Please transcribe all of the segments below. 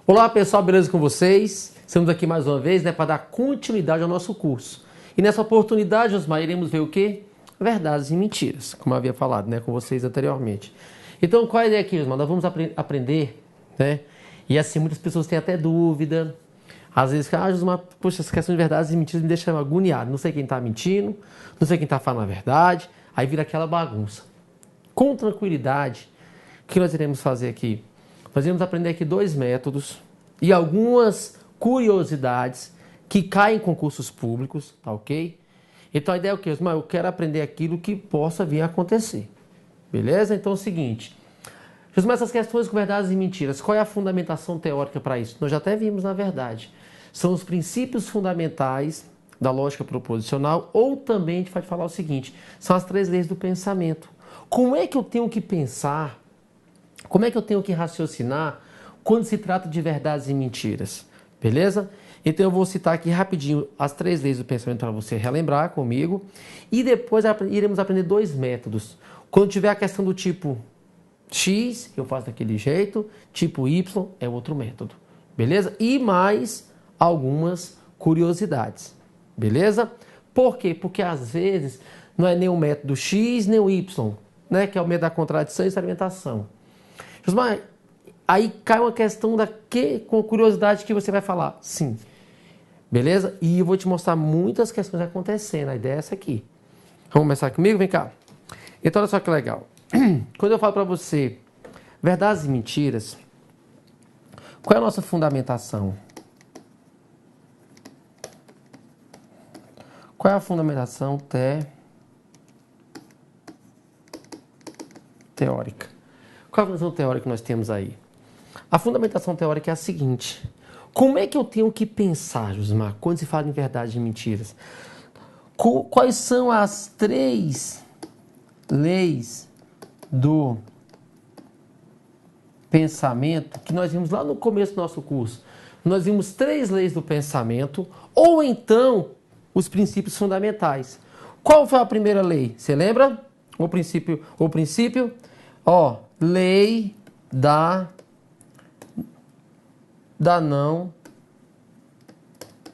Olá pessoal, beleza com vocês? Estamos aqui mais uma vez, para dar continuidade ao nosso curso. E nessa oportunidade, Josmar, iremos ver o quê? Verdades e mentiras, como eu havia falado, com vocês anteriormente. Então, qual é a ideia aqui, Josmar? Nós vamos aprender, E assim, muitas pessoas têm até dúvida. Às vezes, Josmar, poxa, essa questão de verdades e mentiras me deixa agoniado. Não sei quem está mentindo, não sei quem está falando a verdade. Aí vira aquela bagunça. Com tranquilidade, o que nós iremos fazer aqui? Nós iremos aprender aqui 2 métodos e algumas curiosidades que caem em concursos públicos, tá ok? Então a ideia é o quê? Eu quero aprender aquilo que possa vir a acontecer, beleza? Então é o seguinte, essas questões com verdades e mentiras, qual é a fundamentação teórica para isso? Nós já até vimos, na verdade, são os princípios fundamentais da lógica proposicional, ou também a gente pode falar o seguinte, são as 3 leis do pensamento. Como é que eu tenho que pensar? Como é que eu tenho que raciocinar quando se trata de verdades e mentiras? Beleza? Então eu vou citar aqui rapidinho as 3 leis do pensamento para você relembrar comigo. E depois iremos aprender 2 métodos. Quando tiver a questão do tipo X, eu faço daquele jeito. Tipo Y é outro método. Beleza? E mais algumas curiosidades. Beleza? Por quê? Porque às vezes não é nem o método X nem o Y, que é o método da contradição e experimentação. Josmar, aí cai uma questão com curiosidade que você vai falar. Sim. Beleza? E eu vou te mostrar muitas questões acontecendo. A ideia é essa aqui. Vamos começar comigo? Vem cá. Então, olha só que legal. Quando eu falo para você verdades e mentiras, qual é a nossa fundamentação? Qual é a fundamentação teórica? Qual a fundamentação teórica que nós temos aí? A fundamentação teórica é a seguinte. Como é que eu tenho que pensar, Josmar, quando se fala em verdades e mentiras? Quais são as 3 leis do pensamento que nós vimos lá no começo do nosso curso? Nós vimos 3 leis do pensamento, ou então os princípios fundamentais. Qual foi a primeira lei? Você lembra? O princípio, lei da não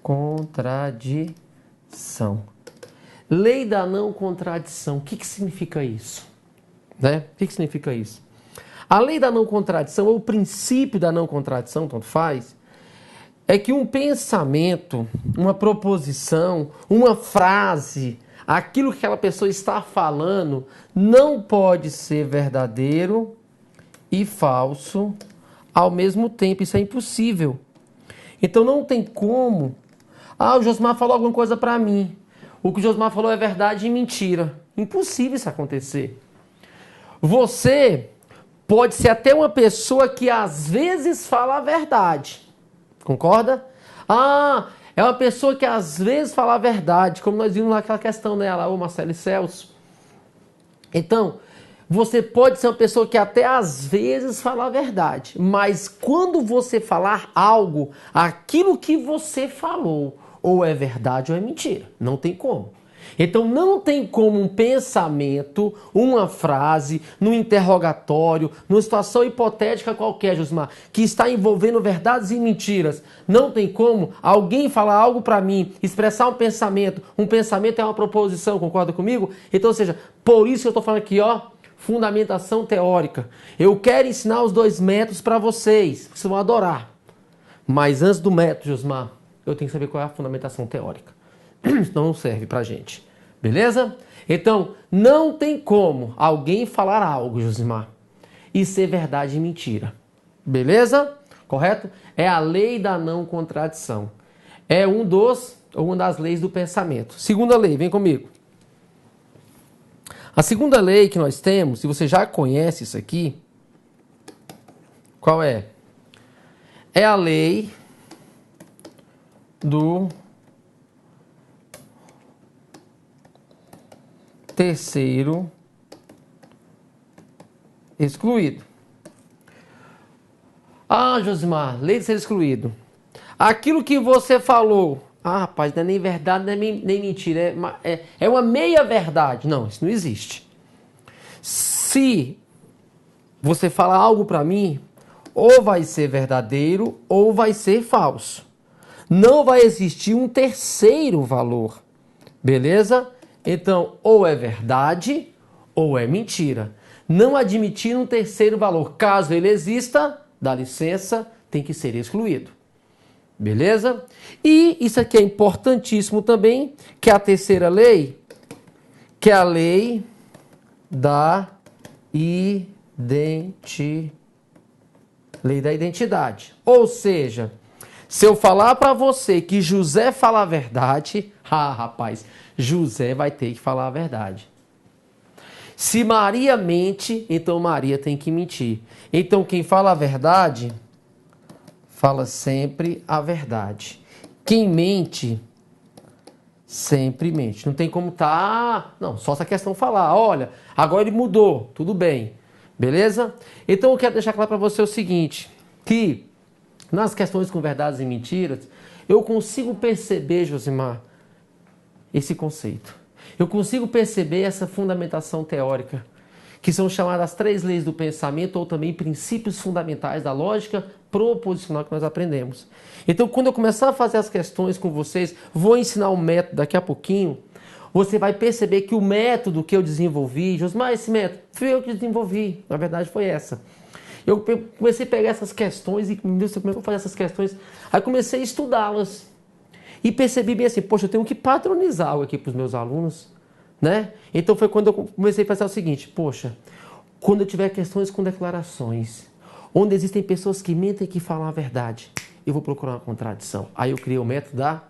contradição. Lei da não contradição. O que significa isso? O que significa isso? A lei da não contradição, ou o princípio da não contradição, tanto faz, é que um pensamento, uma proposição, uma frase, aquilo que aquela pessoa está falando, não pode ser verdadeiro e falso ao mesmo tempo. Isso é impossível. Então não tem como. O Josmar falou alguma coisa para mim. O que o Josmar falou é verdade e mentira. Impossível isso acontecer. Você pode ser até uma pessoa que às vezes fala a verdade. Concorda? É uma pessoa que às vezes fala a verdade, como nós vimos lá aquela questão dela, o Marcelo e Celso. Então, você pode ser uma pessoa que até às vezes fala a verdade, mas quando você falar algo, aquilo que você falou, ou é verdade ou é mentira. Não tem como. Então não tem como um pensamento, uma frase, num interrogatório, numa situação hipotética qualquer, Josmar, que está envolvendo verdades e mentiras. Não tem como alguém falar algo para mim, expressar um pensamento é uma proposição, concorda comigo? Então, ou seja, por isso que eu estou falando aqui, fundamentação teórica. Eu quero ensinar os 2 métodos para vocês vão adorar. Mas antes do método, Josmar, eu tenho que saber qual é a fundamentação teórica. Senão não serve pra gente. Beleza? Então, não tem como alguém falar algo, Josimar, e ser verdade e mentira. Beleza? Correto? É a lei da não contradição. É uma das leis do pensamento. Segunda lei, vem comigo. A segunda lei que nós temos, se você já conhece isso aqui, qual é? É a lei do terceiro excluído. Josimar, lei de ser excluído. Aquilo que você falou, rapaz, não é nem verdade, não é nem mentira, é uma meia verdade. Não, isso não existe. Se você falar algo para mim, ou vai ser verdadeiro ou vai ser falso. Não vai existir um terceiro valor. Beleza? Então, ou é verdade ou é mentira. Não admitir um terceiro valor. Caso ele exista, dá licença, tem que ser excluído. Beleza? E isso aqui é importantíssimo também, que é a terceira lei, que é a lei da identidade. Ou seja, se eu falar para você que José fala a verdade, rapaz, José vai ter que falar a verdade. Se Maria mente, então Maria tem que mentir. Então quem fala a verdade, fala sempre a verdade. Quem mente, sempre mente. Não tem como não, só essa questão falar, olha, agora ele mudou, tudo bem. Beleza? Então eu quero deixar claro para você o seguinte, que nas questões com verdades e mentiras, eu consigo perceber, Josimar, esse conceito. Eu consigo perceber essa fundamentação teórica, que são chamadas 3 leis do pensamento ou também princípios fundamentais da lógica proposicional que nós aprendemos. Então, quando eu começar a fazer as questões com vocês, vou ensinar um método daqui a pouquinho, você vai perceber que o método que eu desenvolvi, Josimar, esse método, fui eu que desenvolvi, na verdade foi essa. Eu comecei a pegar essas questões e, meu Deus, como é que eu vou fazer essas questões? Aí comecei a estudá-las. E percebi bem assim, poxa, eu tenho que padronizar algo aqui para os meus alunos, né? Então foi quando eu comecei a pensar o seguinte, poxa, quando eu tiver questões com declarações, onde existem pessoas que mentem e que falam a verdade, eu vou procurar uma contradição. Aí eu criei o método da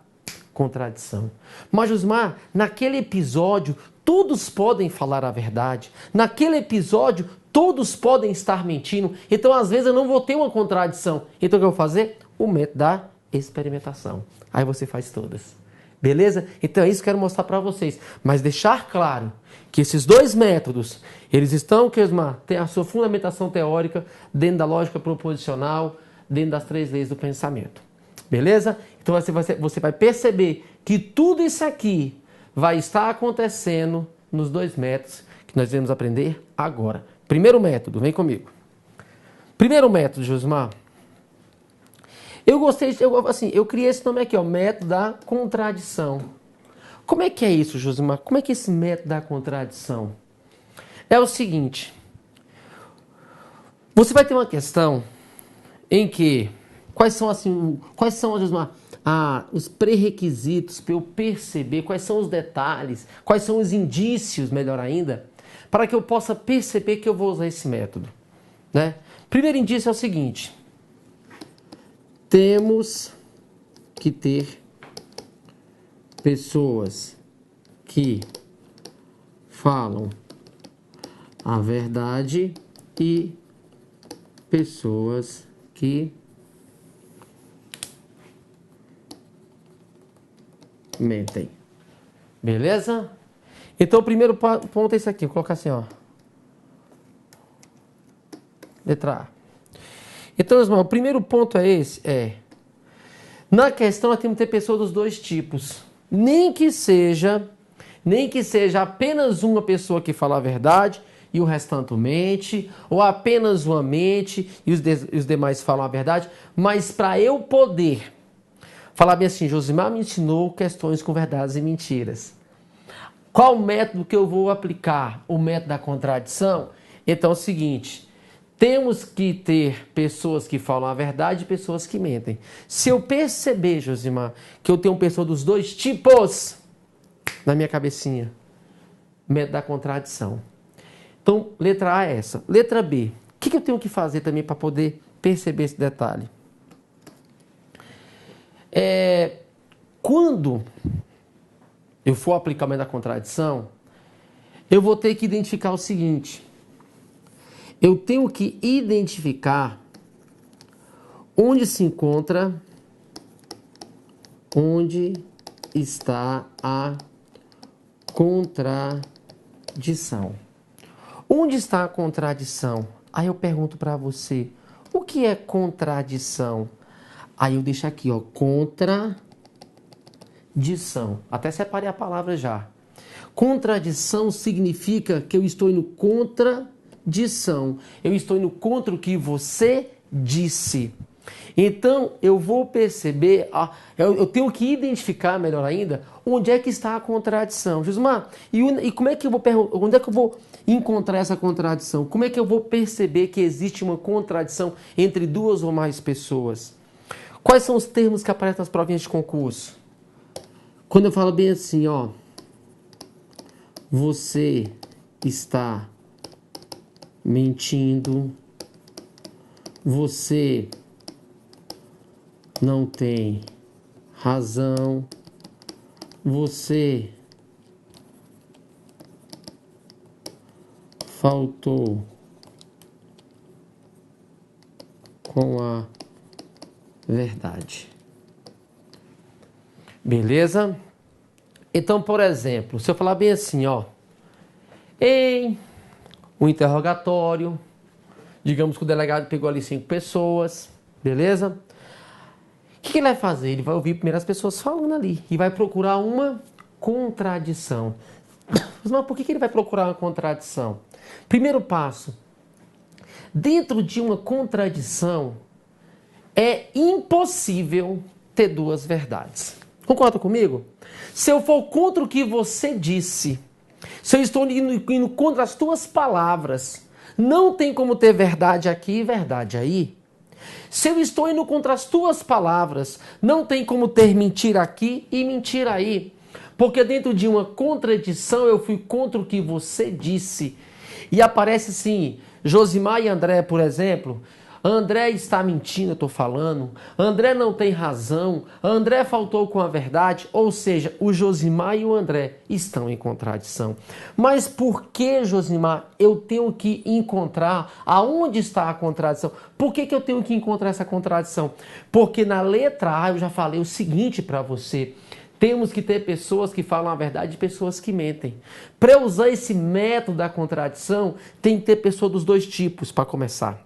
contradição. Mas, Josmar, naquele episódio, todos podem falar a verdade. Naquele episódio, todos podem estar mentindo. Então, às vezes, eu não vou ter uma contradição. Então, o que eu vou fazer? O método da experimentação. Aí você faz todas. Beleza? Então, é isso que eu quero mostrar para vocês. Mas deixar claro que esses dois métodos, eles estão, Josmar, tem a sua fundamentação teórica dentro da lógica proposicional, dentro das 3 leis do pensamento. Beleza? Então você vai perceber que tudo isso aqui vai estar acontecendo nos 2 métodos que nós vamos aprender agora. Primeiro método, vem comigo. Primeiro método, Josmar. Eu criei esse nome aqui, ó, método da contradição. Como é que é isso, Josmar? Como é que é esse método da contradição? É o seguinte. Você vai ter uma questão em que quais são, Josmar, os pré-requisitos para eu perceber, quais são os detalhes, quais são os indícios, melhor ainda, para que eu possa perceber que eu vou usar esse método, né? Primeiro indício é o seguinte: temos que ter pessoas que falam a verdade e pessoas que mentem. Beleza? Então o primeiro ponto é esse aqui, vou colocar assim, ó. Letra A. Então, Osmar, o primeiro ponto é esse, na questão nós temos que ter pessoas dos 2 tipos. Nem que seja apenas uma pessoa que fala a verdade e o restante mente, ou apenas uma mente e os demais falam a verdade, mas para eu poder falar bem assim, Josimar me ensinou questões com verdades e mentiras. Qual o método que eu vou aplicar? O método da contradição? Então é o seguinte, temos que ter pessoas que falam a verdade e pessoas que mentem. Se eu perceber, Josimar, que eu tenho pessoas dos 2 tipos na minha cabecinha, método da contradição. Então, letra A é essa. Letra B, o que eu tenho que fazer também para poder perceber esse detalhe? Quando eu for aplicar o método da contradição, eu vou ter que identificar o seguinte: eu tenho que identificar onde está a contradição. Onde está a contradição? Aí eu pergunto para você, o que é contradição? Aí eu deixo aqui, ó, contradição. Até separei a palavra já. Contradição significa que eu estou indo contradição. Eu estou indo contra o que você disse. Então, eu vou perceber, eu tenho que identificar, melhor ainda, onde é que está a contradição. Josimar, e como é que eu vou onde é que eu vou encontrar essa contradição? Como é que eu vou perceber que existe uma contradição entre duas ou mais pessoas? Quais são os termos que aparecem nas provinhas de concurso? Quando eu falo bem assim, ó, você está mentindo, você não tem razão, você faltou com a verdade. Beleza? Então, por exemplo, se eu falar bem assim, ó, em um interrogatório, digamos que o delegado pegou ali 5 pessoas, beleza? O que ele vai fazer? Ele vai ouvir primeiro as pessoas falando ali e vai procurar uma contradição. Mas por que ele vai procurar uma contradição? Primeiro passo. Dentro de uma contradição, é impossível ter duas verdades. Concorda comigo? Se eu for contra o que você disse, se eu estou indo contra as tuas palavras, não tem como ter verdade aqui e verdade aí. Se eu estou indo contra as tuas palavras, não tem como ter mentira aqui e mentira aí. Porque dentro de uma contradição eu fui contra o que você disse. E aparece assim, Josimar e André, por exemplo. André está mentindo, eu estou falando. André não tem razão. André faltou com a verdade. Ou seja, o Josimar e o André estão em contradição. Mas por que, Josimar, eu tenho que encontrar aonde está a contradição? Por que eu tenho que encontrar essa contradição? Porque na letra A eu já falei o seguinte para você. Temos que ter pessoas que falam a verdade e pessoas que mentem. Para eu usar esse método da contradição, tem que ter pessoa dos dois tipos para começar.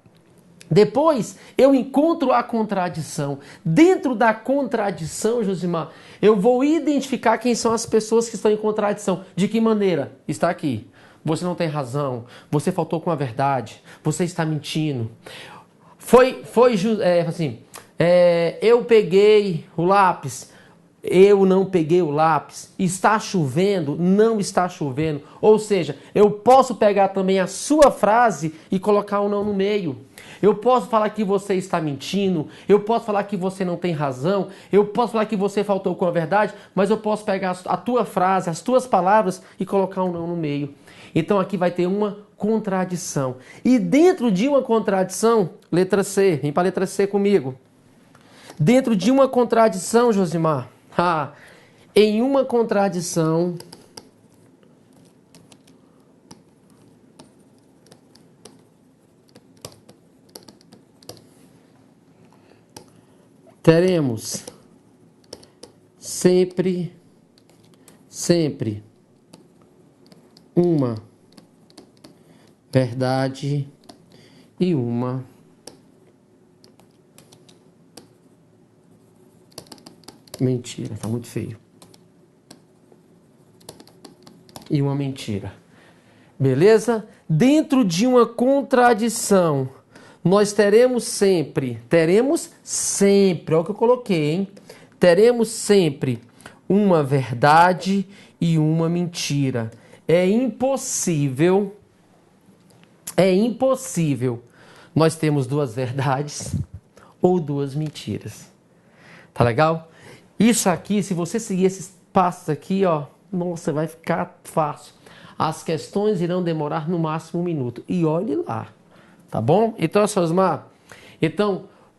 Depois, eu encontro a contradição. Dentro da contradição, Josimar, eu vou identificar quem são as pessoas que estão em contradição. De que maneira? Está aqui. Você não tem razão. Você faltou com a verdade. Você está mentindo. Eu peguei o lápis. Eu não peguei o lápis. Está chovendo? Não está chovendo. Ou seja, eu posso pegar também a sua frase e colocar o não no meio. Eu posso falar que você está mentindo, eu posso falar que você não tem razão, eu posso falar que você faltou com a verdade, mas eu posso pegar a tua frase, as tuas palavras e colocar um não no meio. Então aqui vai ter uma contradição. E dentro de uma contradição, letra C, vem para a letra C comigo. Dentro de uma contradição, Josimar, em uma contradição, teremos sempre uma verdade e uma mentira. Tá muito feio. E uma mentira. Beleza? Dentro de uma contradição, nós teremos sempre, olha o que eu coloquei, hein? Teremos sempre uma verdade e uma mentira. É impossível nós termos duas verdades ou duas mentiras. Tá legal? Isso aqui, se você seguir esses passos aqui, ó, nossa, vai ficar fácil. As questões irão demorar no máximo 1 minuto. E olhe lá. Tá bom? Então, Sosmar,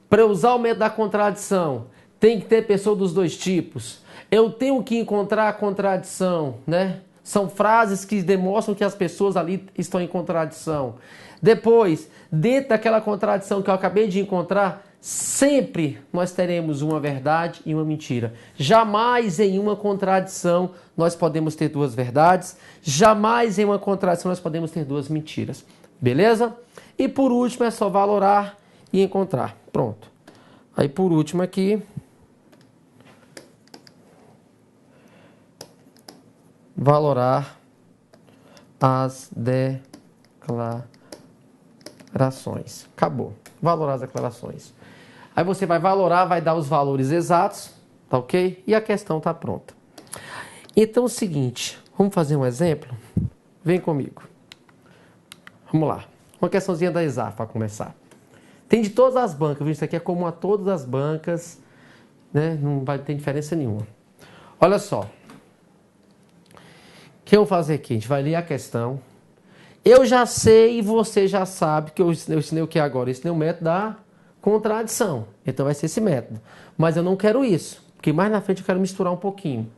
para usar o método da contradição, tem que ter pessoa dos dois tipos. Eu tenho que encontrar a contradição, né? São frases que demonstram que as pessoas ali estão em contradição. Depois, dentro daquela contradição que eu acabei de encontrar, sempre nós teremos uma verdade e uma mentira. Jamais em uma contradição nós podemos ter duas verdades. Jamais em uma contradição nós podemos ter duas mentiras. Beleza? E por último é só valorar e encontrar. Pronto. Aí por último aqui, valorar as declarações. Acabou. valorar as declarações. Aí você vai valorar, vai dar os valores exatos, tá ok? E a questão está pronta. Então é o seguinte, vamos fazer um exemplo? Vem comigo. Vamos lá. Uma questãozinha da exato para começar. Tem de todas as bancas, viu? Isso aqui é comum a todas as bancas, né? Não vai ter diferença nenhuma. Olha só. O que eu vou fazer aqui? A gente vai ler a questão. Eu já sei e você já sabe que eu ensinei o que agora? Eu ensinei o método da contradição. Então vai ser esse método. Mas eu não quero isso, porque mais na frente eu quero misturar um pouquinho.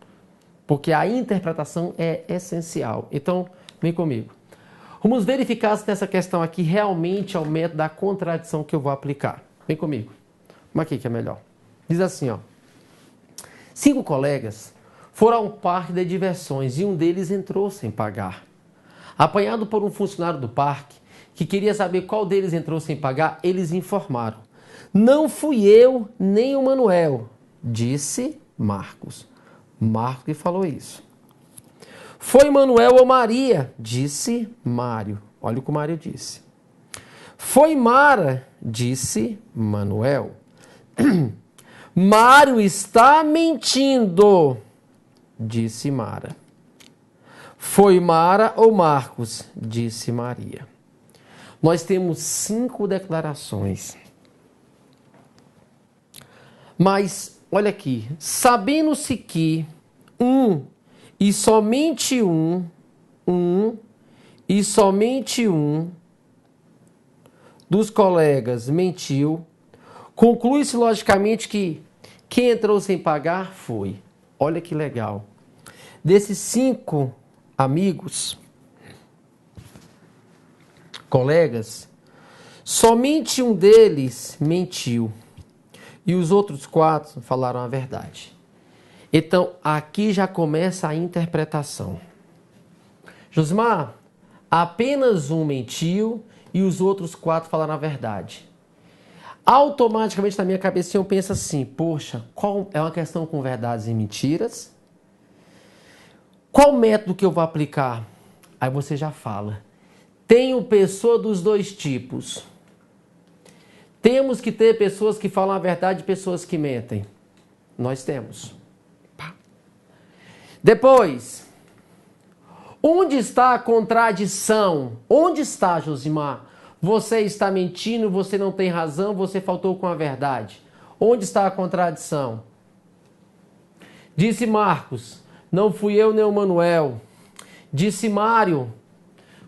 Porque a interpretação é essencial. Então, vem comigo. Vamos verificar se nessa questão aqui realmente é o método da contradição que eu vou aplicar. Vem comigo. Vamos aqui que é melhor. Diz assim, ó. 5 colegas foram a um parque de diversões e um deles entrou sem pagar. Apanhado por um funcionário do parque, que queria saber qual deles entrou sem pagar, eles informaram. Não fui eu nem o Manuel, disse Marcos. Marcos que falou isso. Foi Manuel ou Maria, disse Mário. Olha o que o Mário disse. Foi Mara, disse Manuel. Mário está mentindo, disse Mara. Foi Mara ou Marcos, disse Maria. Nós temos 5 declarações. Mas, olha aqui, sabendo-se que e somente um dos colegas mentiu, conclui-se logicamente que quem entrou sem pagar foi. Olha que legal. Desses 5 amigos, colegas, somente um deles mentiu e os outros 4 falaram a verdade. Então, aqui já começa a interpretação. Josmar, apenas um mentiu e os outros 4 falaram a verdade. Automaticamente na minha cabeça eu penso assim, poxa, qual é uma questão com verdades e mentiras? Qual método que eu vou aplicar? Aí você já fala. Tenho pessoa dos 2 tipos. Temos que ter pessoas que falam a verdade e pessoas que mentem. Nós temos. Depois, onde está a contradição? Onde está, Josimar? Você está mentindo, você não tem razão, você faltou com a verdade. Onde está a contradição? Disse Marcos, não fui eu nem o Manuel. Disse Mário,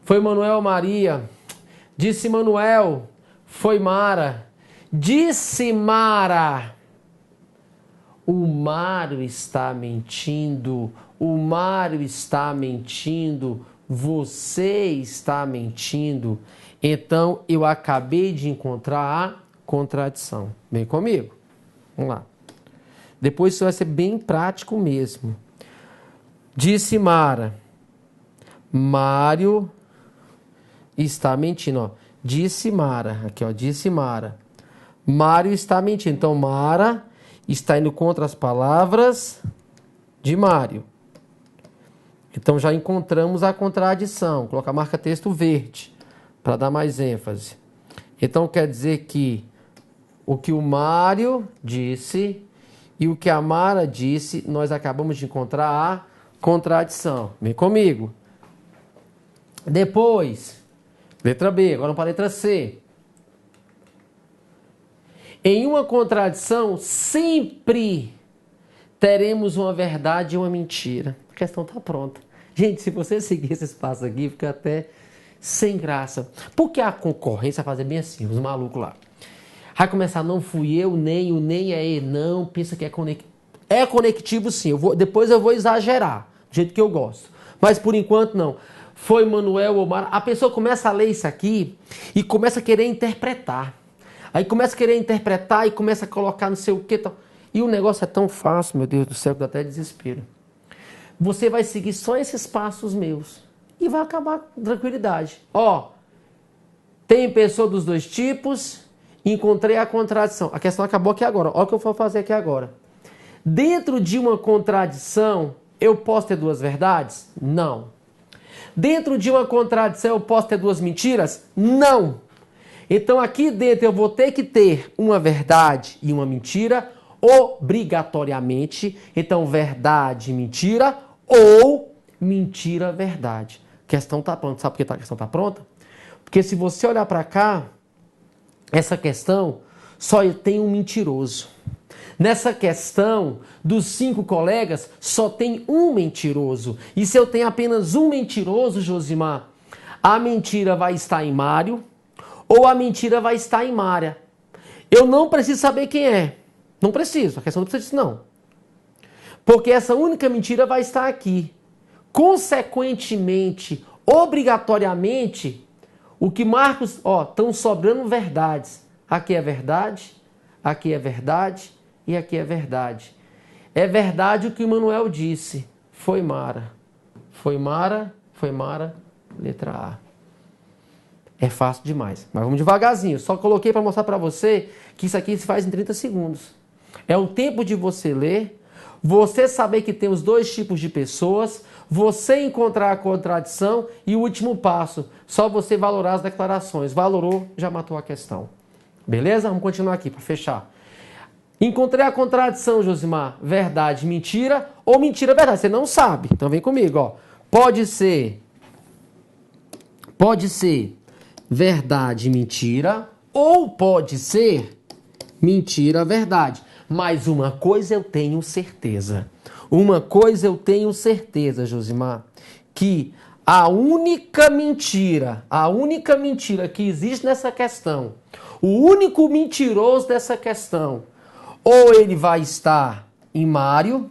foi Manuel ou Maria. Disse Manuel, foi Mara. Disse Mara, o Mário está mentindo, o Mário está mentindo, você está mentindo. Então, eu acabei de encontrar a contradição. Vem comigo. Vamos lá. Depois isso vai ser bem prático mesmo. Disse Mara, Mário está mentindo. Ó. Disse Mara, aqui ó, disse Mara. Mário está mentindo. Então, Mara está indo contra as palavras de Mário. Então, já encontramos a contradição. Coloca a marca texto verde para dar mais ênfase. Então, quer dizer que o que o Mário disse e o que a Mara disse, nós acabamos de encontrar a contradição. Vem comigo. Depois, letra B, agora para a letra C. Em uma contradição, sempre teremos uma verdade e uma mentira. A questão está pronta. Gente, se você seguir esse espaço aqui, fica até sem graça. Porque a concorrência vai fazer bem assim, os malucos lá. Vai começar, não fui eu, nem o nem é ele, não, pensa que é conectivo. É conectivo sim, depois eu vou exagerar, do jeito que eu gosto. Mas por enquanto não. Foi Manuel ou Mara. A pessoa começa a ler isso aqui e começa a querer interpretar. Aí começa a querer interpretar e começa a colocar não sei o que. E o negócio é tão fácil, meu Deus do céu, que dá até desespero. Você vai seguir só esses passos meus e vai acabar com tranquilidade. Ó, tem pessoa dos 2 tipos, encontrei a contradição. A questão acabou aqui agora. Olha o que eu vou fazer aqui agora. Dentro de uma contradição, eu posso ter 2 verdades? Não. Dentro de uma contradição, eu posso ter 2 mentiras? Não. Então aqui dentro eu vou ter que ter uma verdade e uma mentira obrigatoriamente. Então verdade, mentira ou mentira, verdade. A questão está pronta. Sabe por que a questão está pronta? Porque se você olhar para cá, essa questão só tem um mentiroso. Nessa questão, dos 5 colegas, só tem um mentiroso. E se eu tenho apenas um mentiroso, Josimar, a mentira vai estar em Mário ou a mentira vai estar em Mária. Eu não preciso saber quem é. Não preciso. A questão não precisa disso, não. Porque essa única mentira vai estar aqui. Consequentemente, obrigatoriamente, o que Marcos... Ó, estão sobrando verdades. Aqui é verdade, aqui é verdade e aqui é verdade. É verdade o que o Manuel disse. Foi Mara. Foi Mara, letra A. É fácil demais, mas vamos devagarzinho. Só coloquei para mostrar para você que isso aqui se faz em 30 segundos. É o tempo de você ler, você saber que tem os 2 tipos de pessoas, você encontrar a contradição e o último passo, só você valorar as declarações. Valorou, já matou a questão. Beleza? Vamos continuar aqui para fechar. Encontrei a contradição, Josimar. Verdade, mentira ou mentira, verdade. Você não sabe. Então vem comigo, ó. Pode ser verdade, mentira, ou pode ser mentira, verdade. Mas uma coisa eu tenho certeza. Uma coisa eu tenho certeza, Josimar, que a única mentira que existe nessa questão, o único mentiroso dessa questão, ou ele vai estar em Mário,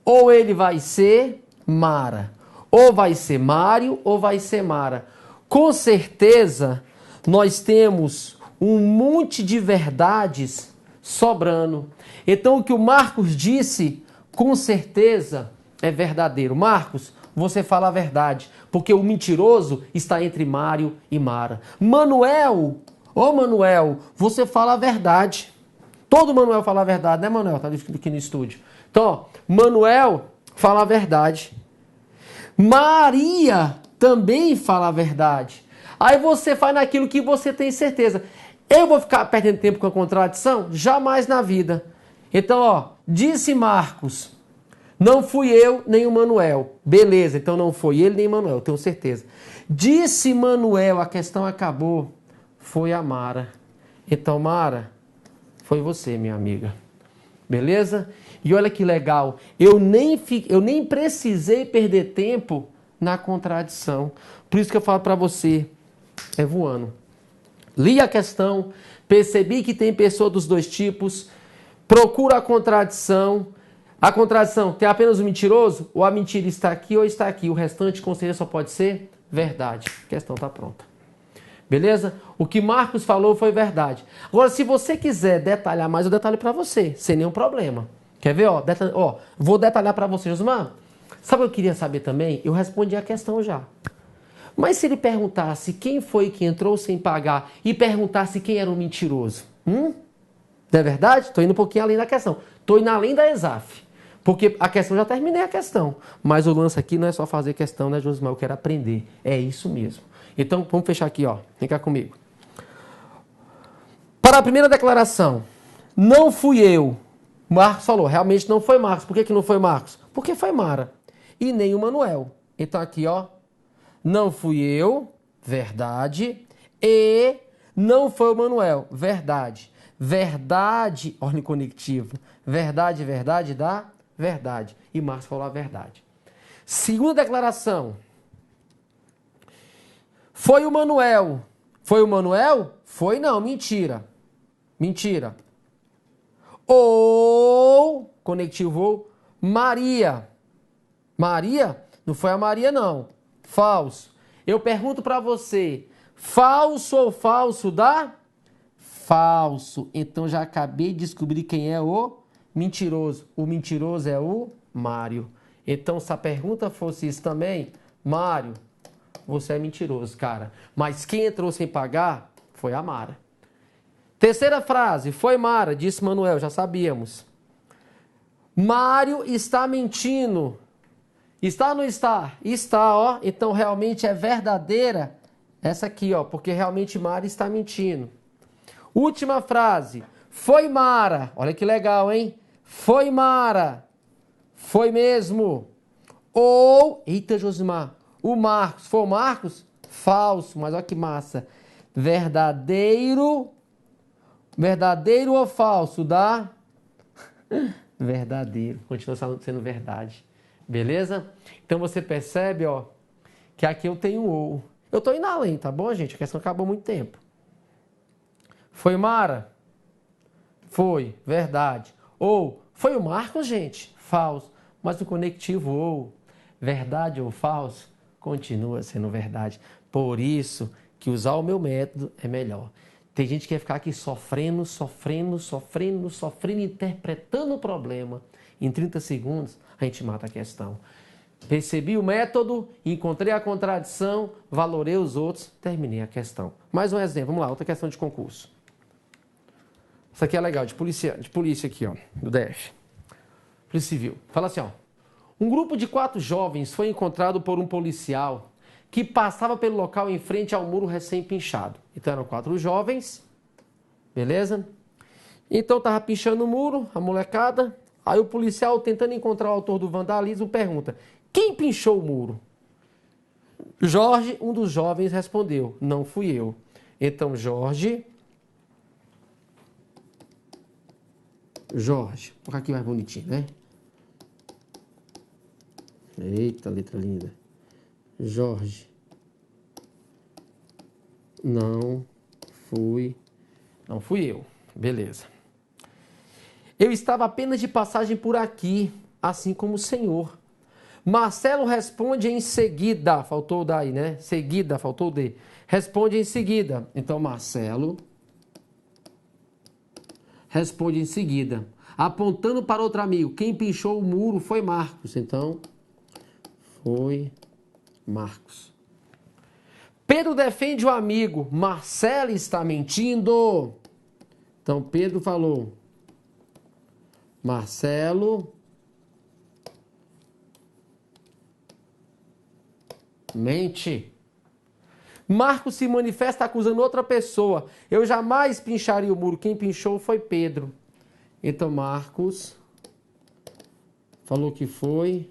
ou ele vai ser Mara. Ou vai ser Mário, ou vai ser Mara. Com certeza, nós temos um monte de verdades sobrando. Então, o que o Marcos disse, com certeza, é verdadeiro. Marcos, você fala a verdade, porque o mentiroso está entre Mário e Mara. Manuel, Manuel, você fala a verdade. Todo Manuel fala a verdade, né, Manuel? Tá aqui no estúdio. Então, ó, Manuel fala a verdade. Maria também fala a verdade. Aí você faz naquilo que você tem certeza. Eu vou ficar perdendo tempo com a contradição? Jamais na vida. Então, ó, disse Marcos, não fui eu nem o Manuel. Beleza, então não foi ele nem o Manuel, tenho certeza. Disse Manuel, a questão acabou, foi a Mara. Então, Mara, foi você, minha amiga. Beleza? E olha que legal, eu nem precisei perder tempo na contradição. Por isso que eu falo para você, é voando. Li a questão, percebi que tem pessoa dos 2 tipos, procura a contradição. A contradição tem apenas o mentiroso? Ou a mentira está aqui ou está aqui? O restante, com certeza, só pode ser verdade. A questão está pronta. Beleza? O que Marcos falou foi verdade. Agora, se você quiser detalhar mais, eu detalho para você, sem nenhum problema. Quer ver? Vou detalhar para você, Josmar. Sabe o que eu queria saber também? Eu respondi a questão já. Mas se ele perguntasse quem foi que entrou sem pagar e perguntasse quem era o mentiroso? Não é verdade? Estou indo um pouquinho além da questão. Estou indo além da ESAF. Porque a questão, já terminei a questão. Mas o lance aqui não é só fazer questão, né, Josmar? Eu quero aprender. É isso mesmo. Então, vamos fechar aqui, ó. Vem cá comigo. Para a primeira declaração, não fui eu. Marcos falou, realmente não foi Marcos. Por que não foi Marcos? Porque foi Mara. E nem o Manuel. Então aqui, ó. Não fui eu, verdade. E não foi o Manuel, verdade. Verdade, ordem conectiva. Verdade, verdade dá verdade. E Marcos falou a verdade. Segunda declaração. Foi o Manuel. Foi o Manuel? Foi não, mentira. Mentira. Ou, conectivo ou, Maria. Maria? Não foi a Maria, não. Falso. Eu pergunto para você, falso ou falso dá? Falso. Então já acabei de descobrir quem é o mentiroso. O mentiroso é o Mário. Então se a pergunta fosse isso também, Mário, você é mentiroso, cara. Mas quem entrou sem pagar foi a Mara. Terceira frase, foi Mara, disse Manuel, já sabíamos. Mário está mentindo. Está ou não está? Está, ó. Então realmente é verdadeira Essa aqui, ó, porque realmente Mara está mentindo. Última frase. Foi Mara. Olha que legal, hein? Foi Mara. Foi mesmo. Ou, eita, Josimar, o Marcos. Foi o Marcos? Falso, mas olha que massa. Verdadeiro. Verdadeiro ou falso? Dá? Verdadeiro. Continua sendo verdade. Beleza? Então você percebe, ó, que aqui eu tenho ou. Eu tô indo além, tá bom, gente? A questão acabou há muito tempo. Foi Mara? Foi, verdade. Ou, foi o Marcos, gente? Falso. Mas o conectivo ou, verdade ou falso, continua sendo verdade. Por isso que usar o meu método é melhor. Tem gente que quer ficar aqui sofrendo, interpretando o problema. Em 30 segundos, a gente mata a questão. Percebi o método, encontrei a contradição, valorei os outros, terminei a questão. Mais um exemplo, vamos lá, outra questão de concurso. Isso aqui é legal, de polícia aqui, ó, do DF. Polícia Civil. Fala assim, ó. Um grupo de 4 jovens foi encontrado por um policial que passava pelo local em frente ao muro recém-pinchado. Então eram 4 jovens, beleza? Então tava pinchando o muro, a molecada. Aí o policial, tentando encontrar o autor do vandalismo, pergunta: quem pinchou o muro? Jorge, um dos jovens, respondeu: não fui eu. Então Jorge, vou colocar aqui mais bonitinho, né? Eita, letra linda. Jorge, não fui eu. Beleza. Eu estava apenas de passagem por aqui, assim como o senhor. Marcelo responde em seguida. Faltou o daí, né? Seguida, faltou o D. Responde em seguida. Então, Marcelo responde em seguida, apontando para outro amigo. Quem pinchou o muro foi Marcos. Então, foi Marcos. Pedro defende o amigo. Marcelo está mentindo. Então, Pedro falou: Marcelo mente. Marcos se manifesta acusando outra pessoa. Eu jamais pincharia o muro. Quem pinchou foi Pedro. Então Marcos falou que foi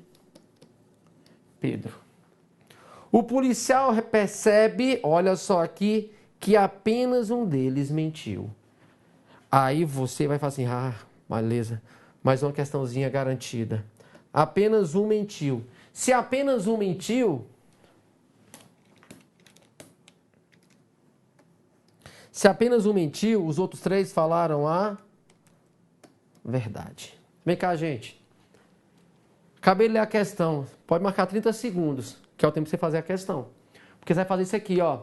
Pedro. O policial percebe, olha só aqui, que apenas um deles mentiu. Aí você vai falar assim: ah, beleza, mais uma questãozinha garantida. Apenas um mentiu. Se apenas um mentiu, os outros 3 falaram a verdade. Vem cá, gente. Acabei de ler a questão. Pode marcar 30 segundos, que é o tempo de você fazer a questão. Porque você vai fazer isso aqui, ó.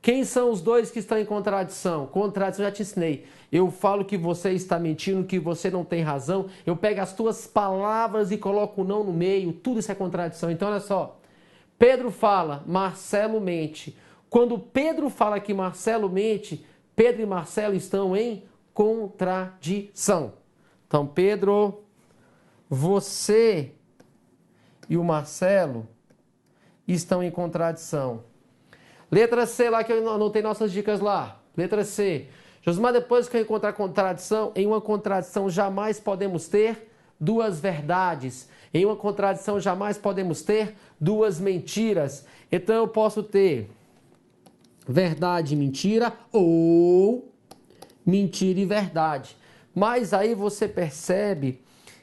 Quem são os 2 que estão em contradição? Contradição, eu já te ensinei. Eu falo que você está mentindo, que você não tem razão. Eu pego as tuas palavras e coloco o não no meio. Tudo isso é contradição. Então, olha só. Pedro fala, Marcelo mente. Quando Pedro fala que Marcelo mente, Pedro e Marcelo estão em contradição. Então, Pedro, você e o Marcelo estão em contradição. Letra C lá, que eu anotei nossas dicas lá. Letra C. Josmar, depois que eu encontrar contradição, em uma contradição jamais podemos ter 2 verdades. Em uma contradição jamais podemos ter 2 mentiras. Então eu posso ter verdade e mentira ou mentira e verdade. Mas aí você percebe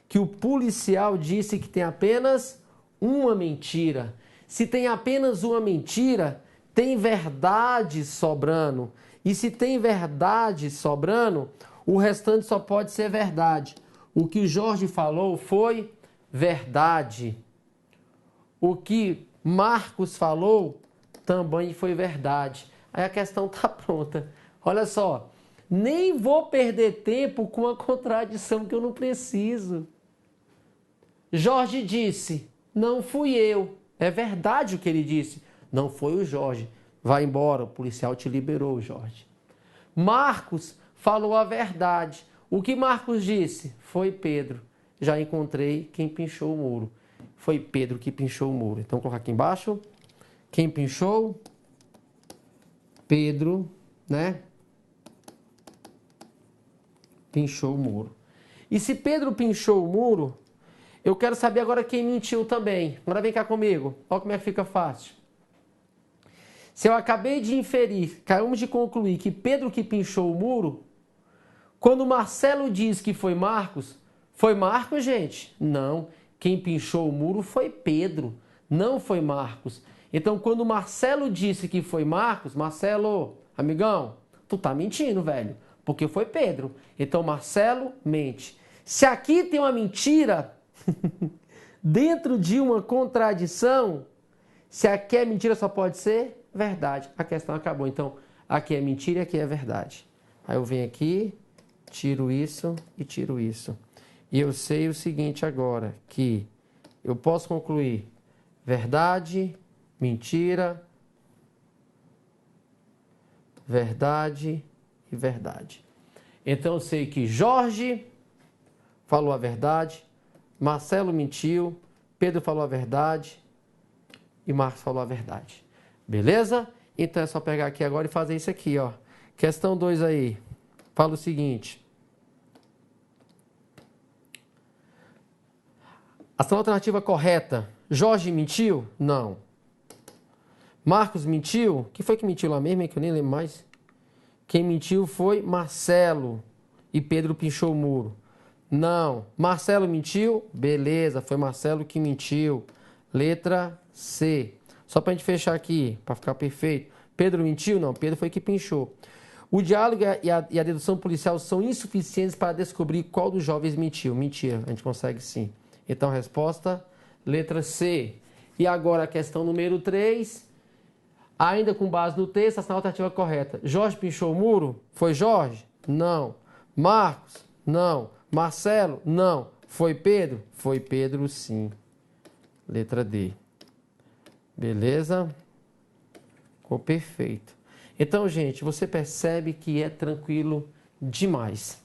que o policial disse que tem apenas uma mentira. Se tem apenas uma mentira, tem verdade sobrando. E se tem verdade sobrando, o restante só pode ser verdade. O que Jorge falou foi verdade. O que Marcos falou também foi verdade. Aí a questão está pronta. Olha só, nem vou perder tempo com a contradição que eu não preciso. Jorge disse, não fui eu. É verdade o que ele disse. Não foi o Jorge. Vai embora, o policial te liberou, Jorge. Marcos falou a verdade. O que Marcos disse? Foi Pedro. Já encontrei quem pinchou o muro. Foi Pedro que pinchou o muro. Então, vou colocar aqui embaixo. Quem pinchou? Pedro, né, pinchou o muro. E se Pedro pinchou o muro, eu quero saber agora quem mentiu também. Agora vem cá comigo. Olha como é que fica fácil. Se eu acabei de inferir, acabamos de concluir que Pedro que pinchou o muro, quando Marcelo diz que foi Marcos, gente? Não. Quem pinchou o muro foi Pedro, não foi Marcos. Então, quando Marcelo disse que foi Marcos, Marcelo, amigão, tu tá mentindo, velho, porque foi Pedro. Então, Marcelo mente. Se aqui tem uma mentira, dentro de uma contradição, se aqui é mentira, só pode ser verdade. A questão acabou. Então, aqui é mentira e aqui é verdade. Aí eu venho aqui, tiro isso e tiro isso. E eu sei o seguinte agora, que eu posso concluir verdade, mentira, verdade e verdade. Então eu sei que Jorge falou a verdade, Marcelo mentiu, Pedro falou a verdade e Marcos falou a verdade. Beleza? Então é só pegar aqui agora e fazer isso aqui, ó. Questão 2 aí. Fala o seguinte. Ação alternativa correta. Jorge mentiu? Não. Marcos mentiu? Quem foi que mentiu lá mesmo, que eu nem lembro mais? Quem mentiu foi Marcelo. E Pedro pinchou o muro. Não. Marcelo mentiu? Beleza, foi Marcelo que mentiu. Letra C. Só para a gente fechar aqui, para ficar perfeito. Pedro mentiu? Não, Pedro foi que pinchou. O diálogo e a dedução policial são insuficientes para descobrir qual dos jovens mentiu. Mentira, a gente consegue sim. Então, resposta, letra C. E agora a questão número 3. Ainda com base no texto, a alternativa correta. Jorge pinchou o muro? Foi Jorge? Não. Marcos? Não. Marcelo? Não. Foi Pedro? Foi Pedro, sim. Letra D. Beleza? Ficou perfeito. Então, gente, você percebe que é tranquilo demais.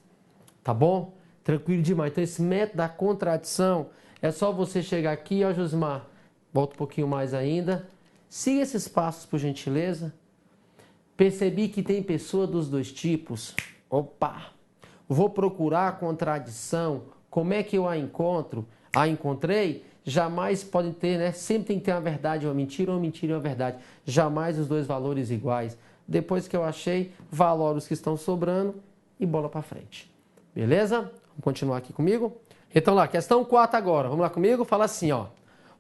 Tá bom? Tranquilo demais. Então, esse método da contradição é só você chegar aqui, ó, Josimar. Volta um pouquinho mais ainda. Siga esses passos, por gentileza. Percebi que tem pessoa dos dois tipos. Opa! Vou procurar a contradição. Como é que eu a encontro? A encontrei? Jamais podem ter, né? Sempre tem que ter uma verdade, uma mentira e uma verdade. Jamais os dois valores iguais. Depois que eu achei, valoro os que estão sobrando e bola para frente. Beleza? Vamos continuar aqui comigo? Então lá, questão 4 agora. Vamos lá comigo? Fala assim, ó.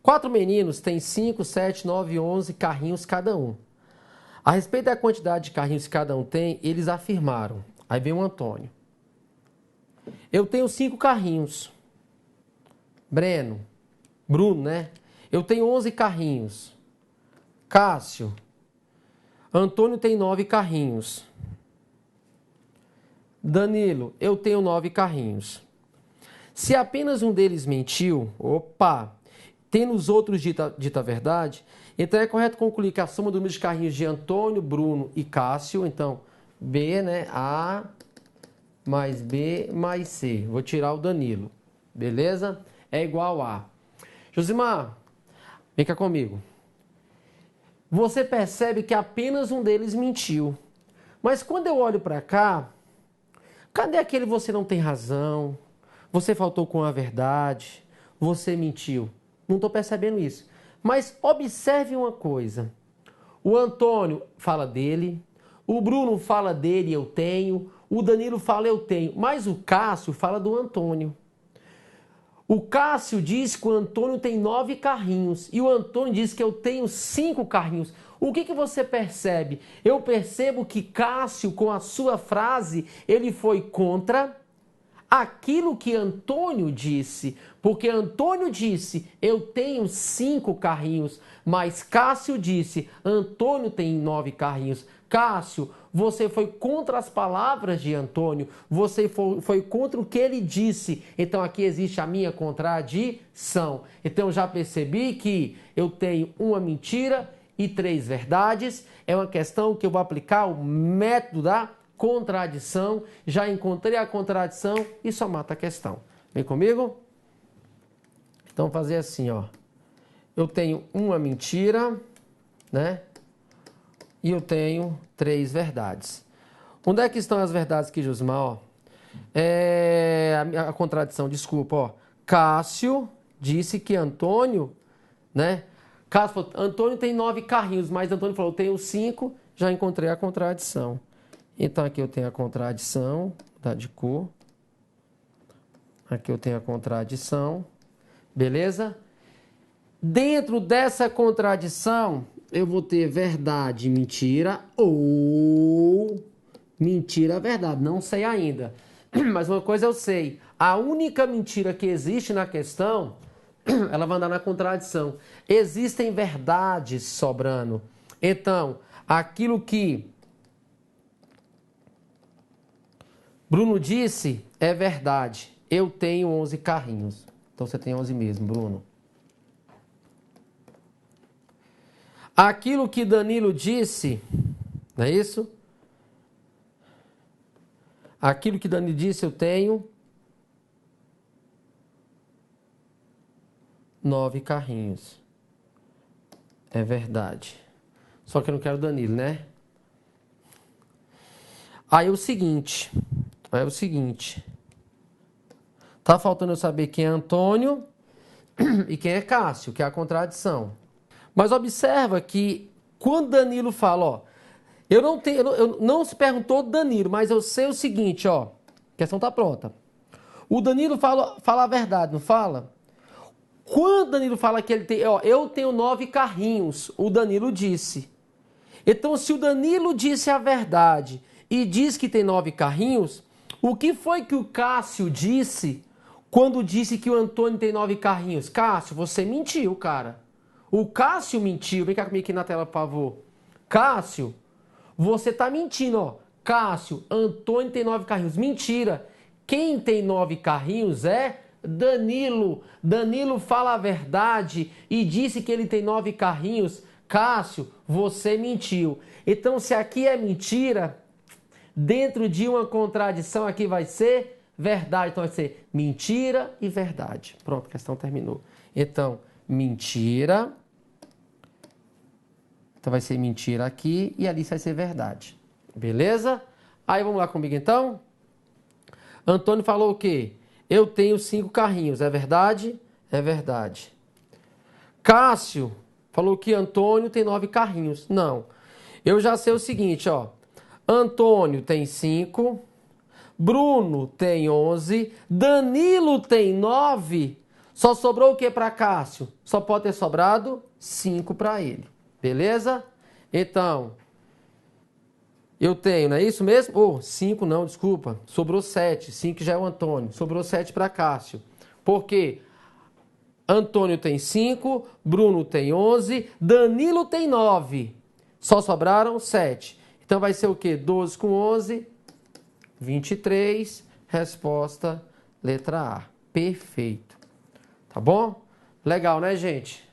4 meninos têm 5, 7, 9, 11 carrinhos cada um. A respeito da quantidade de carrinhos que cada um tem, eles afirmaram. Aí vem o Antônio. Eu tenho 5 carrinhos. Bruno, né? Eu tenho 11 carrinhos. Cássio. Antônio tem 9 carrinhos. Danilo, eu tenho 9 carrinhos. Se apenas um deles mentiu, tendo os outros dita a verdade, então é correto concluir que a soma do número de carrinhos de Antônio, Bruno e Cássio, então B, né? A mais B mais C. Vou tirar o Danilo. Beleza? É igual a. Josimar, vem cá comigo. Você percebe que apenas um deles mentiu. Mas quando eu olho para cá, cadê aquele você não tem razão? Você faltou com a verdade? Você mentiu? Não estou percebendo isso. Mas observe uma coisa. O Antônio fala dele, o Bruno fala dele, eu tenho, o Danilo fala eu tenho, mas o Cássio fala do Antônio. O Cássio diz que o Antônio tem 9 carrinhos e o Antônio diz que eu tenho 5 carrinhos. O que você percebe? Eu percebo que Cássio, com a sua frase, ele foi contra aquilo que Antônio disse. Porque Antônio disse, eu tenho 5 carrinhos, mas Cássio disse, Antônio tem 9 carrinhos. Cássio, você foi contra as palavras de Antônio, você foi contra o que ele disse. Então aqui existe a minha contradição. Então já percebi que eu tenho uma mentira e 3 verdades. É uma questão que eu vou aplicar o método da contradição. Já encontrei a contradição e só mata a questão. Vem comigo? Então vou fazer assim, ó. Eu tenho uma mentira, né? e eu tenho 3 verdades. Onde é que estão as verdades aqui, Josimar? Ó, a contradição, desculpa. Ó. Cássio disse que Antônio, né? Cássio falou, Antônio tem 9 carrinhos, mas Antônio falou, eu tenho 5, já encontrei a contradição. Então aqui eu tenho a contradição, tá, de cor. Aqui eu tenho a contradição, beleza? Dentro dessa contradição, eu vou ter verdade, mentira ou mentira, verdade. Não sei ainda. Mas uma coisa eu sei. A única mentira que existe na questão, ela vai andar na contradição. Existem verdades sobrando. Então, aquilo que Bruno disse é verdade. Eu tenho 11 carrinhos. Então você tem 11 mesmo, Bruno. Aquilo que Danilo disse, não é isso? Aquilo que Danilo disse, eu tenho 9 carrinhos. É verdade. Só que eu não quero Danilo, né? Aí é o seguinte. Tá faltando eu saber quem é Antônio e quem é Cássio, que é a contradição. Mas observa que quando Danilo fala, ó, eu não se perguntou Danilo, mas eu sei o seguinte, ó, a questão tá pronta. O Danilo fala a verdade, não fala? Quando Danilo fala que ele tem, ó, eu tenho 9 carrinhos, o Danilo disse. Então, se o Danilo disse a verdade e diz que tem 9 carrinhos, o que foi que o Cássio disse quando disse que o Antônio tem 9 carrinhos? Cássio, você mentiu, cara. O Cássio mentiu. Vem cá comigo aqui na tela, por favor. Cássio, você tá mentindo, ó. Cássio, Antônio tem 9 carrinhos. Mentira. Quem tem 9 carrinhos é Danilo. Danilo fala a verdade e disse que ele tem 9 carrinhos. Cássio, você mentiu. Então, se aqui é mentira, dentro de uma contradição aqui vai ser verdade. Então, vai ser mentira e verdade. Pronto, a questão terminou. Então, mentira. Então, vai ser mentira aqui e ali vai ser verdade. Beleza? Aí, vamos lá comigo, então. Antônio falou o quê? Eu tenho 5 carrinhos. É verdade? É verdade. Cássio falou que Antônio tem 9 carrinhos. Não. Eu já sei o seguinte, ó. Antônio tem 5. Bruno tem 11. Danilo tem 9. Só sobrou o que para Cássio? Só pode ter sobrado 5 para ele. Beleza? Então, eu tenho, não é isso mesmo? Oh, 5 não, desculpa. Sobrou 7. 5 já é o Antônio. Sobrou 7 para Cássio. Por quê? Antônio tem 5, Bruno tem 11, Danilo tem 9. Só sobraram 7. Então vai ser o quê? 12 com 11, 23. Resposta, letra A. Perfeito. Tá bom? Legal, né, gente?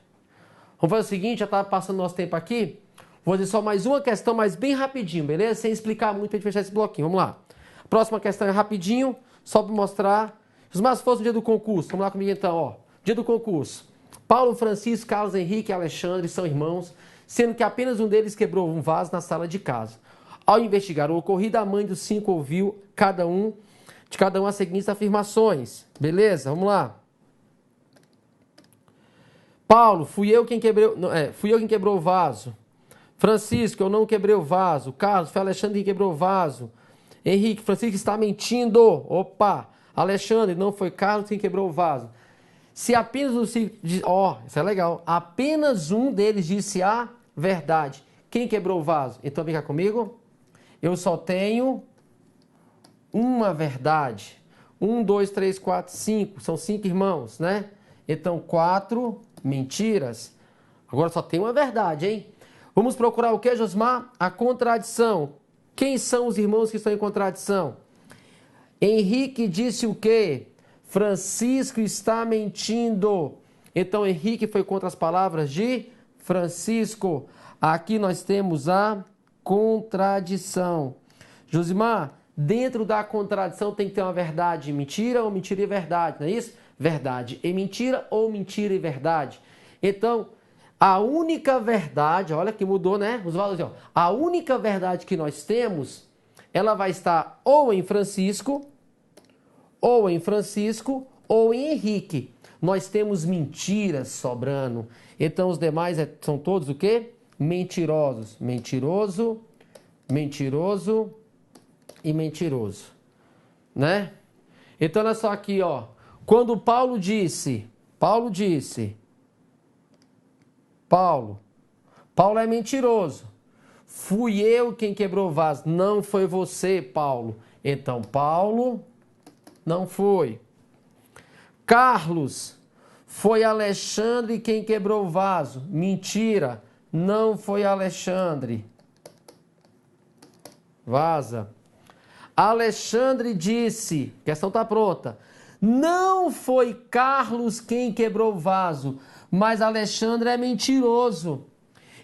Vamos fazer o seguinte, já está passando nosso tempo aqui. Vou fazer só mais uma questão, mas bem rapidinho, beleza? Sem explicar muito para gente fechar esse bloquinho. Vamos lá. Próxima questão é rapidinho, só para mostrar. Os mais fosse no dia do concurso. Vamos lá comigo então, ó. Dia do concurso. Paulo, Francisco, Carlos Henrique e Alexandre são irmãos, sendo que apenas um deles quebrou um vaso na sala de casa. Ao investigar o ocorrido, a mãe dos 5 ouviu de cada um as seguintes afirmações. Beleza? Vamos lá. Paulo, fui eu quem quebrou o vaso. Francisco, eu não quebrei o vaso. Carlos, foi Alexandre quem quebrou o vaso. Henrique, Francisco está mentindo. Opa! Alexandre, não foi Carlos quem quebrou o vaso. Se apenas um... isso é legal. Apenas um deles disse a verdade. Quem quebrou o vaso? Então vem cá comigo. Eu só tenho uma verdade. 1, 2, 3, 4, 5. São 5 irmãos, né? Então 4 mentiras. Agora só tem uma verdade, hein? Vamos procurar o que, Josmar? A contradição. Quem são os irmãos que estão em contradição? Henrique disse o quê? Francisco está mentindo. Então, Henrique foi contra as palavras de Francisco. Aqui nós temos a contradição. Josimar, dentro da contradição tem que ter uma verdade e mentira ou mentira e verdade, não é isso? Verdade e mentira ou mentira e verdade. Então, A única verdade, olha que mudou, né? Os valores, ó. A única verdade que nós temos, ela vai estar ou em Francisco, ou em Henrique. Nós temos mentiras sobrando. Então os demais são todos o quê? Mentirosos. Mentiroso, mentiroso e mentiroso. Né? Então olha só aqui, ó. Quando Paulo disse, Paulo é mentiroso. Fui eu quem quebrou o vaso, não foi você, Paulo. Então Paulo não foi. Carlos, foi Alexandre quem quebrou o vaso. Mentira, não foi Alexandre. Vaza. Alexandre disse, a questão está pronta. Não foi Carlos quem quebrou o vaso, mas Alexandre é mentiroso.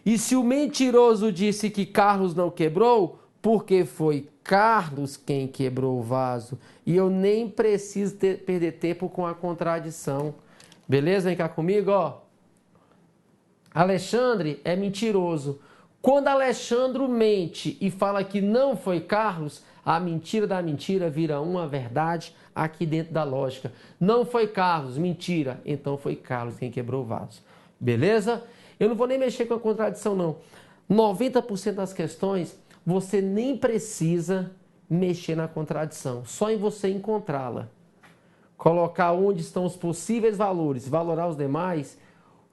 E se o mentiroso disse que Carlos não quebrou, porque foi Carlos quem quebrou o vaso. E eu nem preciso perder tempo com a contradição. Beleza? Vem cá comigo, ó. Alexandre é mentiroso. Quando Alexandre mente e fala que não foi Carlos, a mentira da mentira vira uma verdade aqui dentro da lógica. Não foi Carlos, mentira. Então foi Carlos quem quebrou o vaso. Beleza? Eu não vou nem mexer com a contradição, não. 90% das questões, você nem precisa mexer na contradição. Só em você encontrá-la. Colocar onde estão os possíveis valores, valorar os demais,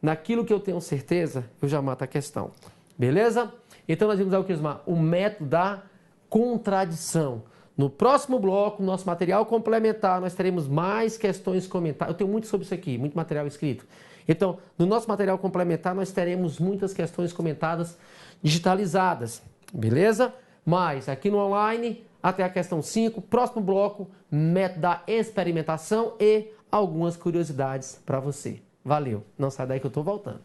naquilo que eu tenho certeza, eu já mato a questão. Beleza? Então nós vamos usar o método da contradição. No próximo bloco, nosso material complementar, nós teremos mais questões comentadas. Eu tenho muito sobre isso aqui, muito material escrito. Então, no nosso material complementar, nós teremos muitas questões comentadas digitalizadas. Beleza? Mas aqui no online, até a questão 5, próximo bloco, método da experimentação e algumas curiosidades para você. Valeu, não sai daí que eu estou voltando.